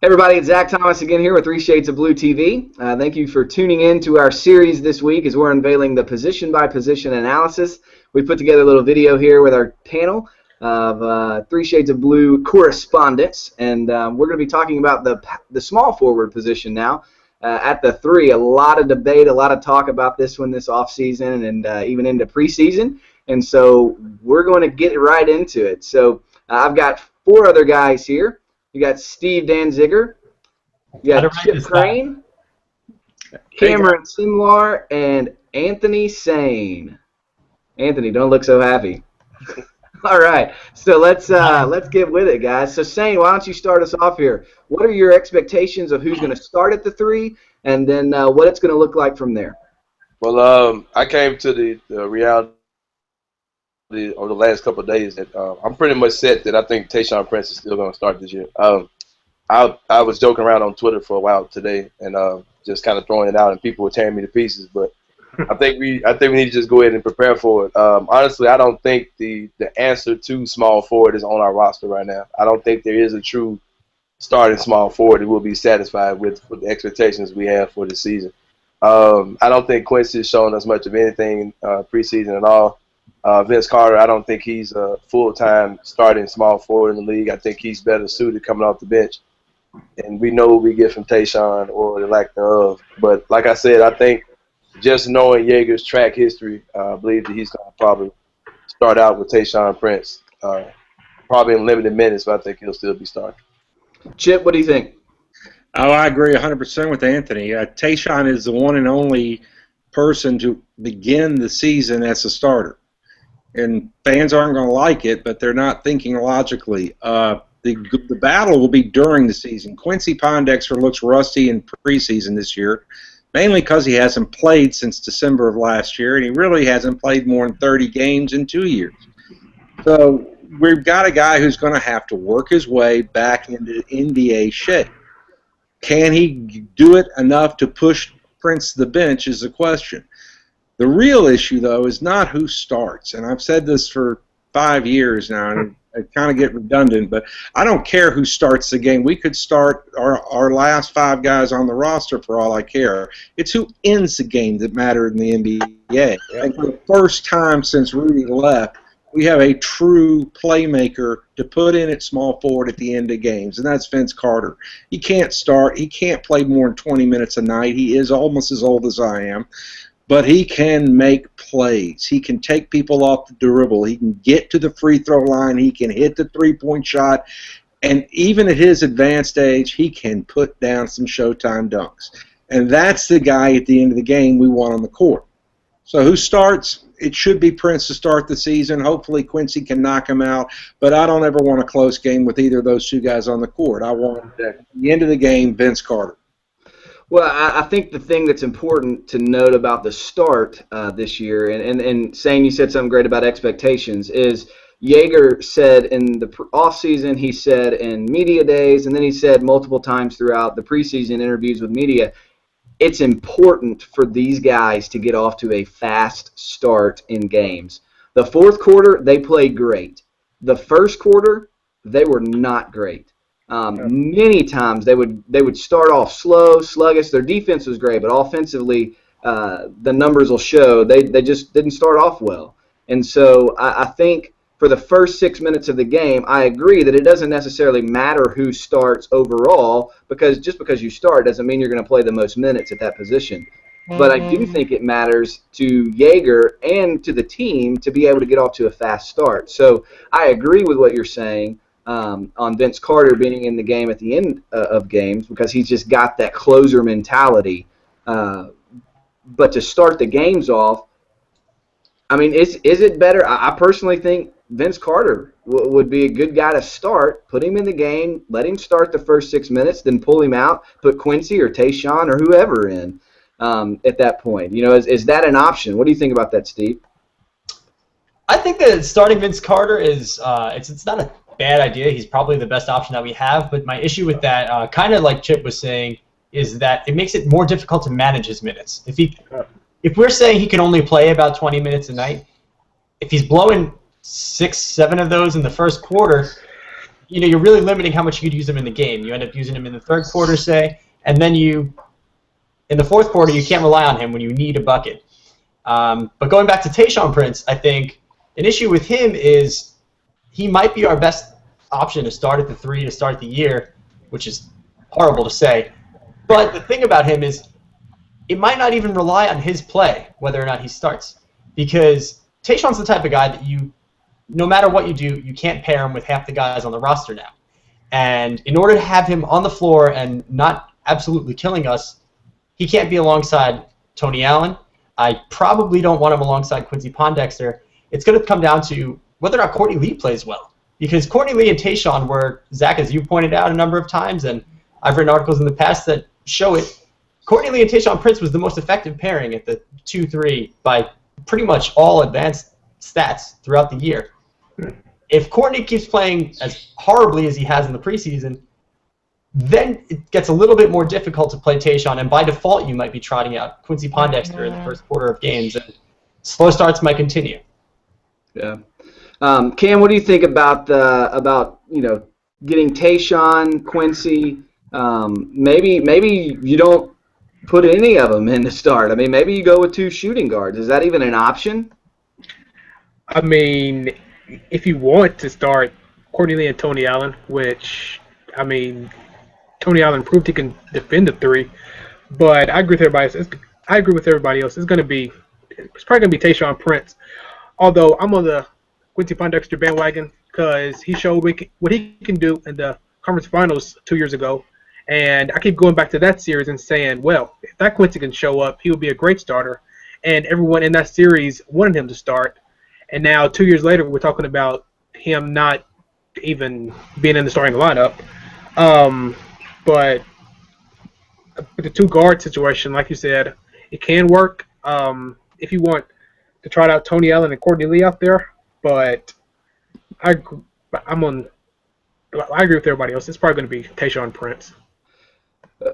Everybody, it's Zach Thomas again here with 3 Shades of Blue TV. Thank you for tuning in to our series this week as we're unveiling the position-by-position analysis. We put together a little video here with our panel of 3 Shades of Blue correspondents, and we're going to be talking about the small forward position now at the 3. A lot of debate, a lot of talk about this one this offseason and even into preseason, and so we're going to get right into it. So I've got 4 other guys here. You got Steve Danziger, you got Chip Crane, Cameron Simlar, and Anthony Sane. Anthony, don't look so happy. All right, so let's get with it, guys. So Sane, why don't you start us off here? What are your expectations of who's going to start at the 3, and then what it's going to look like from there? Well, I came to the reality over the last couple of days that I'm pretty much set that I think Tayshaun Prince is still going to start this year. I was joking around on Twitter for a while today and just kind of throwing it out, and people were tearing me to pieces. But I think we need to just go ahead and prepare for it. Honestly, I don't think the answer to small forward is on our roster right now. I don't think there is a true starting small forward that we'll be satisfied with the expectations we have for the season. I don't think Qunicy has shown us much of anything preseason at all. Vince Carter, I don't think he's a full-time starting small forward in the league. I think he's better suited coming off the bench. And we know what we get from Tayshaun or the lack thereof. But like I said, I think just knowing Jaeger's track history, I believe that he's going to probably start out with Tayshaun Prince. Probably in limited minutes, but I think he'll still be starting. Chip, what do you think? Oh, I agree 100% with Anthony. Tayshaun is the one and only person to begin the season as a starter. And fans aren't going to like it, but they're not thinking logically. The battle will be during the season. Quincy Pondexter looks rusty in preseason this year, mainly because he hasn't played since December of last year, and he really hasn't played more than 30 games in 2 years. So we've got a guy who's going to have to work his way back into NBA shape. Can he do it enough to push Prince to the bench is the question. The real issue, though, is not who starts. And I've said this for 5 years now, and I kind of get redundant, but I don't care who starts the game. We could start our last 5 guys on the roster for all I care. It's who ends the game that matters in the NBA. And for the first time since Rudy left, we have a true playmaker to put in at small forward at the end of games, and that's Vince Carter. He can't start. He can't play more than 20 minutes a night. He is almost as old as I am. But he can make plays. He can take people off the dribble. He can get to the free throw line. He can hit the three-point shot. And even at his advanced age, he can put down some Showtime dunks. And that's the guy at the end of the game we want on the court. So who starts? It should be Prince to start the season. Hopefully Quincy can knock him out. But I don't ever want a close game with either of those 2 guys on the court. I want, at the end of the game, Vince Carter. Well, I think the thing that's important to note about the start this year, and saying you said something great about expectations, is Jaeger said in the offseason, he said in media days, and then he said multiple times throughout the preseason interviews with media, it's important for these guys to get off to a fast start in games. The fourth quarter, they played great. The first quarter, they were not great. Many times they would start off slow, sluggish. Their defense was great, but offensively, the numbers will show they just didn't start off well. And so I think for the first 6 minutes of the game, I agree that it doesn't necessarily matter who starts overall, because just because you start doesn't mean you're going to play the most minutes at that position. But I do think it matters to Jaeger and to the team to be able to get off to a fast start. So I agree with what you're saying. On Vince Carter being in the game at the end of games, because he's just got that closer mentality. But to start the games off, I mean, is it better? I personally think Vince Carter would be a good guy to start. Put him in the game, let him start the first 6 minutes, then pull him out, put Quincy or Tayshaun or whoever in at that point. You know, is that an option? What do you think about that, Steve? I think that starting Vince Carter is it's not a bad idea. He's probably the best option that we have, but my issue with that, kind of like Chip was saying, is that it makes it more difficult to manage his minutes. If we're saying he can only play about 20 minutes a night, if he's blowing 6, 7 of those in the first quarter, you're really limiting how much you could use him in the game. You end up using him in the third quarter, say, and then in the fourth quarter, you can't rely on him when you need a bucket. But going back to Tayshaun Prince, I think an issue with him is he might be our best option to start at the 3 to start the year, which is horrible to say. But the thing about him is it might not even rely on his play, whether or not he starts. Because Tayshaun's the type of guy that no matter what you do, you can't pair him with half the guys on the roster now. And in order to have him on the floor and not absolutely killing us, he can't be alongside Tony Allen. I probably don't want him alongside Quincy Pondexter. It's going to come down to whether or not Courtney Lee plays well. Because Courtney Lee and Tayshaun were, Zach, as you pointed out a number of times, and I've written articles in the past that show it, Courtney Lee and Tayshaun Prince was the most effective pairing at the 2-3 by pretty much all advanced stats throughout the year. If Courtney keeps playing as horribly as he has in the preseason, then it gets a little bit more difficult to play Tayshaun, and by default you might be trotting out Quincy Pondexter in the first quarter of games, and slow starts might continue. Yeah. Cam, what do you think about getting Tayshaun, Quincy? Maybe you don't put any of them in the start. I mean, maybe you go with 2 shooting guards. Is that even an option? I mean, if you want to start Courtney Lee and Tony Allen, which, I mean, Tony Allen proved he can defend the 3, but I agree with everybody else. It's probably going to be Tayshaun Prince. Although I'm on the Quincy Pondexter bandwagon because he showed what he can do in the conference finals 2 years ago. And I keep going back to that series and saying, well, if that Quincy can show up, he would be a great starter. And everyone in that series wanted him to start. And now 2 years later, we're talking about him not even being in the starting lineup. But with the 2 guard situation, like you said, it can work if you want to try out Tony Allen and Courtney Lee out there. But I agree with everybody else. It's probably going to be Tayshaun Prince.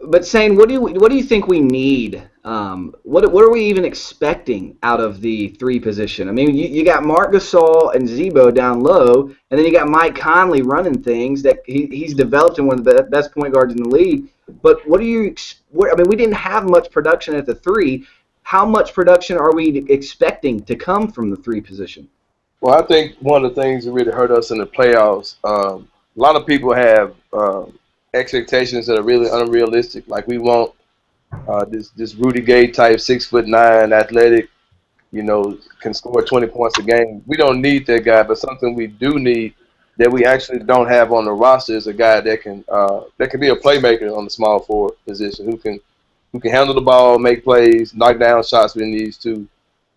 But Sane, what do you think we need? What are we even expecting out of the 3 position? I mean, you got Marc Gasol and Zebo down low, and then you got Mike Conley running things that he's developed in one of the best point guards in the league. But I mean, we didn't have much production at the 3. How much production are we expecting to come from the 3 position? Well, I think one of the things that really hurt us in the playoffs, a lot of people have expectations that are really unrealistic. Like we want this Rudy Gay type 6'9" athletic, can score 20 points a game. We don't need that guy, but something we do need that we actually don't have on the roster is a guy that can be a playmaker on the small forward position, who can handle the ball, make plays, knock down shots when he needs to,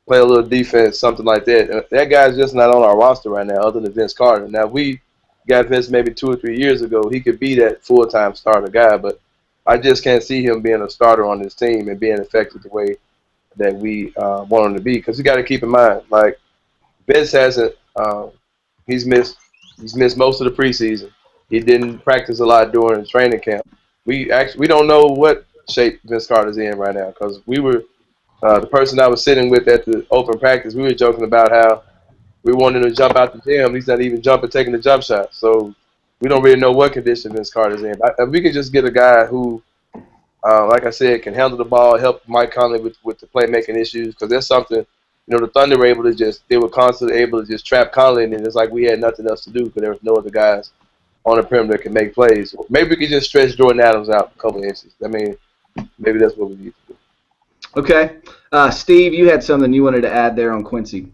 play a little defense, something like that. That guy's just not on our roster right now, other than Vince Carter. Now, we got Vince maybe 2 or 3 years ago. He could be that full-time starter guy, but I just can't see him being a starter on this team and being effective the way that we want him to be. Because you got to keep in mind, like Vince hasn't. He's missed most of the preseason. He didn't practice a lot during the training camp. We don't know what shape Vince Carter's in right now, because we were the person I was sitting with at the open practice. We were joking about how we wanted him to jump out the gym. He's not even taking the jump shot. So we don't really know what condition Vince Carter's in. If we could just get a guy who, like I said, can handle the ball, help Mike Conley with the playmaking issues, because that's something, the Thunder were they were constantly able to just trap Conley, and it's like we had nothing else to do because there was no other guys on the perimeter that can make plays. Maybe we could just stretch Jordan Adams out a couple of inches. I mean, maybe that's what we need to do. Okay. Steve, you had something you wanted to add there on Quincy.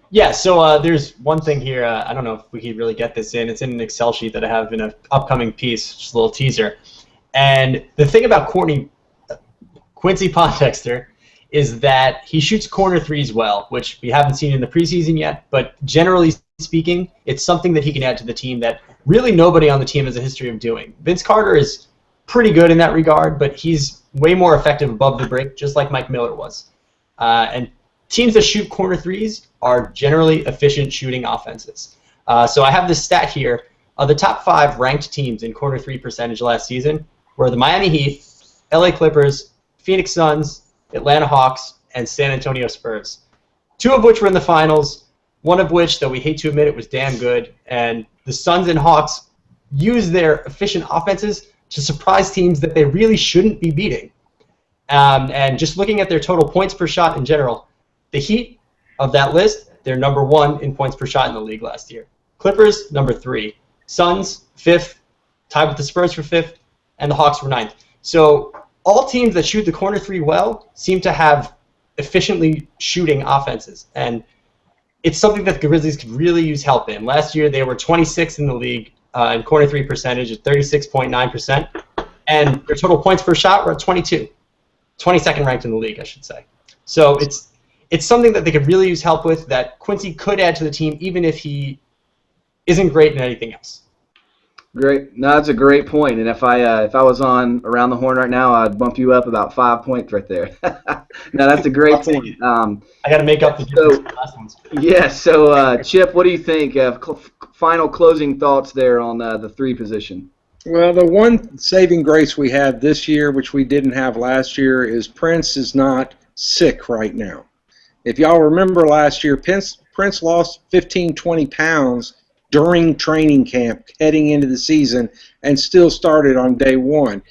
Yeah, so there's one thing here. I don't know if we could really get this in. It's in an Excel sheet that I have in an upcoming piece, just a little teaser. And the thing about Quincy Pondexter is that he shoots corner threes well, which we haven't seen in the preseason yet. But generally speaking, it's something that he can add to the team that really nobody on the team has a history of doing. Vince Carter is pretty good in that regard, but he's way more effective above the break, just like Mike Miller was. And teams that shoot corner threes are generally efficient shooting offenses. So I have this stat here. The top 5 ranked teams in corner 3 percentage last season were the Miami Heat, LA Clippers, Phoenix Suns, Atlanta Hawks, and San Antonio Spurs. 2 of which were in the finals, one of which, though we hate to admit it, was damn good. And the Suns and Hawks use their efficient offenses to surprise teams that they really shouldn't be beating. And just looking at their total points per shot in general, the Heat of that list, they're number 1 in points per shot in the league last year. Clippers, number 3. Suns, 5th, tied with the Spurs for 5th, and the Hawks were 9th. So all teams that shoot the corner 3 well seem to have efficiently shooting offenses. And it's something that the Grizzlies could really use help in. Last year, they were 26th in the league in corner 3 percentage at 36.9%, and their total points per shot were at 22. 22nd ranked in the league, I should say. So it's something that they could really use help with that Qunicy could add to the team, even if he isn't great in anything else. Great. No, that's a great point. And if I was on Around the Horn right now, I'd bump you up about 5 points right there. No, that's a great point. I got to make up the difference from the last ones. Yeah. So, Chip, what do you think? Final closing thoughts there on the 3 position. Well, the one saving grace we have this year, which we didn't have last year, is Prince is not sick right now. If y'all remember last year, Prince lost 15, 20 pounds during training camp heading into the season and still started on day 1.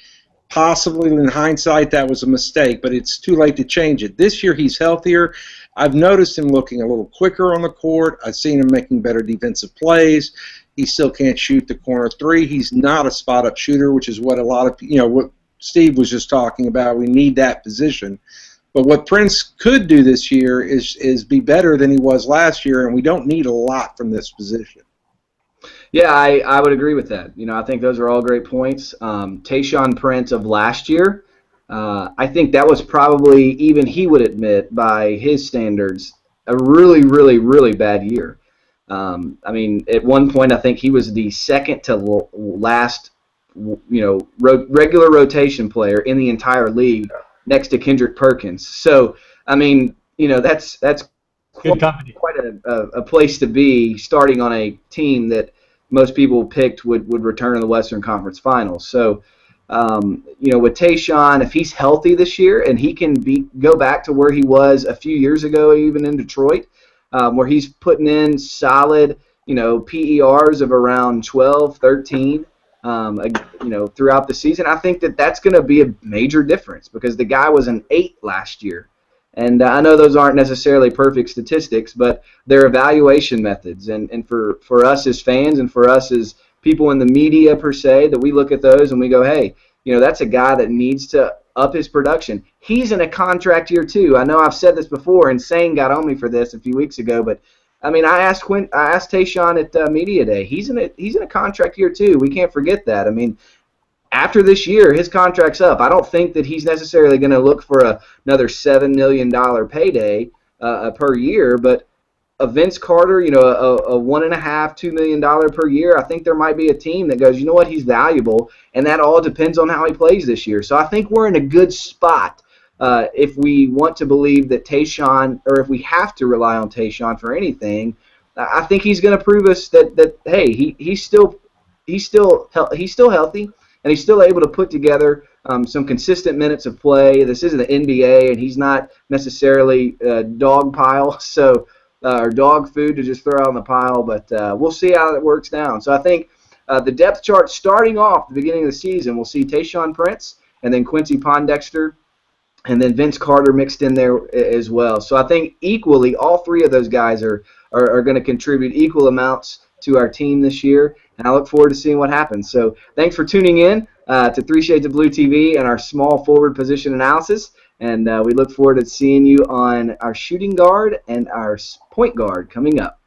Possibly in hindsight that was a mistake, but it's too late to change it. This year he's healthier. I've noticed him looking a little quicker on the court. I've seen him making better defensive plays. He still can't shoot the corner 3. He's not a spot-up shooter, which is what a lot of, what Steve was just talking about. We need that position. But what Prince could do this year is be better than he was last year, and we don't need a lot from this position. Yeah, I would agree with that. I think those are all great points. Tayshaun Prince of last year, I think that was probably, even he would admit, by his standards, a really, really, really bad year. At one point, I think he was the second to last, regular rotation player in the entire league, next to Kendrick Perkins. So, that's good company. Quite a place to be, starting on a team that most people picked would return in the Western Conference Finals. So, with Tayshaun, if he's healthy this year and he can go back to where he was a few years ago, even in Detroit, where he's putting in solid, PERs of around 12, 13, throughout the season, I think that's going to be a major difference, because the guy was an 8 last year. And I know those aren't necessarily perfect statistics, but they're evaluation methods. And for us as fans and for us as people in the media, per se, that we look at those and we go, hey, that's a guy that needs to up his production. He's in a contract year too. I know I've said this before, and Sane got on me for this a few weeks ago, but I asked Tayshaun at Media Day. He's in a contract year too. We can't forget that. After this year, his contract's up. I don't think that he's necessarily going to look for another $7 million payday per year, but a Vince Carter, a $1.5, $2 million per year, I think there might be a team that goes, you know what, he's valuable, and that all depends on how he plays this year. So I think we're in a good spot if we want to believe that Tayshaun, or if we have to rely on Tayshaun for anything. I think he's going to prove us that hey, he's still healthy. And he's still able to put together some consistent minutes of play. This isn't the NBA, and he's not necessarily dog pile, or dog food to just throw out on the pile. But we'll see how that works down. So I think the depth chart starting off the beginning of the season, we'll see Tayshaun Prince, and then Quincy Pondexter, and then Vince Carter mixed in there as well. So I think equally, all 3 of those guys are going to contribute equal amounts to our team this year, and I look forward to seeing what happens. So thanks for tuning in to 3 Shades of Blue TV and our small forward position analysis, and we look forward to seeing you on our shooting guard and our point guard coming up.